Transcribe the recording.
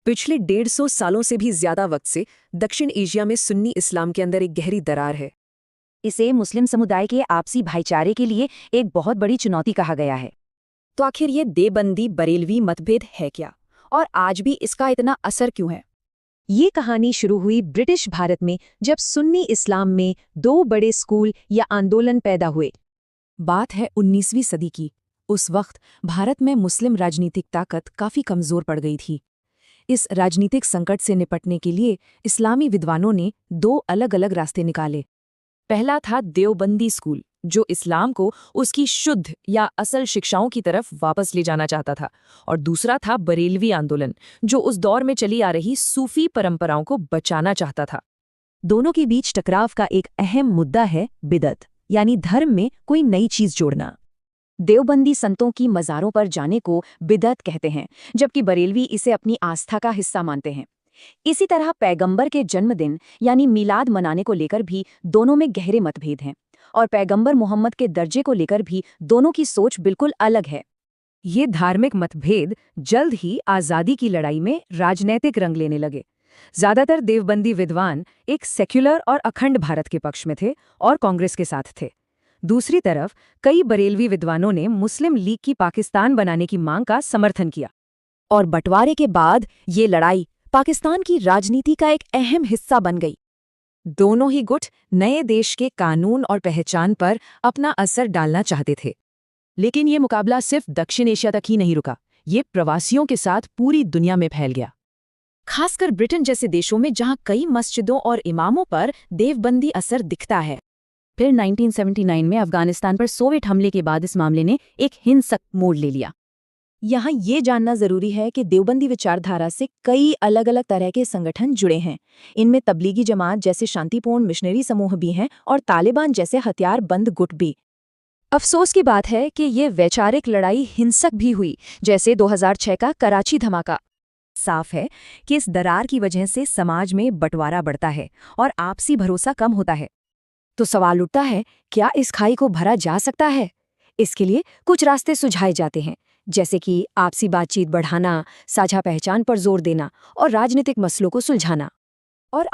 पिछले 150 सालों से भी ज्यादा वक्त से दक्षिण एशिया में सुन्नी इस्लाम के अंदर एक गहरी दरार है। इसे मुस्लिम समुदाय के आपसी भाईचारे के लिए एक बहुत बड़ी चुनौती कहा गया है। तो आखिर ये देवबंदी बरेलवी मतभेद है क्या, और आज भी इसका इतना असर क्यों है? ये कहानी शुरू हुई ब्रिटिश भारत में, जब सुन्नी इस्लाम में दो बड़े स्कूल या आंदोलन पैदा हुए। बात है 19वीं सदी की। उस वक्त भारत में मुस्लिम राजनीतिक ताकत काफी कमजोर पड़ गई थी। इस राजनीतिक संकट से निपटने के लिए इस्लामी विद्वानों ने दो अलग अलग रास्ते निकाले। पहला था देवबंदी स्कूल, जो इस्लाम को उसकी शुद्ध या असल शिक्षाओं की तरफ वापस ले जाना चाहता था, और दूसरा था बरेलवी आंदोलन, जो उस दौर में चली आ रही सूफी परंपराओं को बचाना चाहता था। दोनों के बीच टकराव का एक अहम मुद्दा है बिदअत, यानी धर्म में कोई नई चीज जोड़ना। देवबंदी संतों की मज़ारों पर जाने को बिदअत कहते हैं, जबकि बरेलवी इसे अपनी आस्था का हिस्सा मानते हैं। इसी तरह पैगंबर के जन्मदिन यानी मिलाद मनाने को लेकर भी दोनों में गहरे मतभेद हैं, और पैगंबर मोहम्मद के दर्जे को लेकर भी दोनों की सोच बिल्कुल अलग है। ये धार्मिक मतभेद जल्द ही आज़ादी की लड़ाई में राजनैतिक रंग लेने लगे। ज्यादातर देवबंदी विद्वान एक सेक्युलर और अखंड भारत के पक्ष में थे और कांग्रेस के साथ थे। दूसरी तरफ कई बरेलवी विद्वानों ने मुस्लिम लीग की पाकिस्तान बनाने की मांग का समर्थन किया। और बंटवारे के बाद ये लड़ाई पाकिस्तान की राजनीति का एक अहम हिस्सा बन गई। दोनों ही गुट नए देश के कानून और पहचान पर अपना असर डालना चाहते थे। लेकिन ये मुकाबला सिर्फ दक्षिण एशिया तक ही नहीं रुका, ये प्रवासियों के साथ पूरी दुनिया में फैल गया। खासकर ब्रिटेन जैसे देशों में, जहां कई मस्जिदों और इमामों पर देवबंदी असर दिखता है। फिर 1979 में अफगानिस्तान पर सोवियत हमले के बाद इस मामले ने एक हिंसक मोड़ ले लिया। यहाँ ये जानना जरूरी है कि देवबंदी विचारधारा से कई अलग अलग तरह के संगठन जुड़े हैं। इनमें तबलीगी जमात जैसे शांतिपूर्ण मिशनरी समूह भी हैं, और तालिबान जैसे हथियारबंद गुट भी। अफसोस की बात है कि ये वैचारिक लड़ाई हिंसक भी हुई, जैसे 2006 का कराची धमाका। साफ है कि इस दरार की वजह से समाज में बंटवारा बढ़ता है और आपसी भरोसा कम होता है। तो सवाल उठता है, क्या इस खाई को भरा जा सकता है? इसके लिए कुछ रास्ते सुझाए जाते हैं, जैसे कि आपसी बातचीत बढ़ाना, साझा पहचान पर जोर देना और राजनीतिक मसलों को सुलझाना। और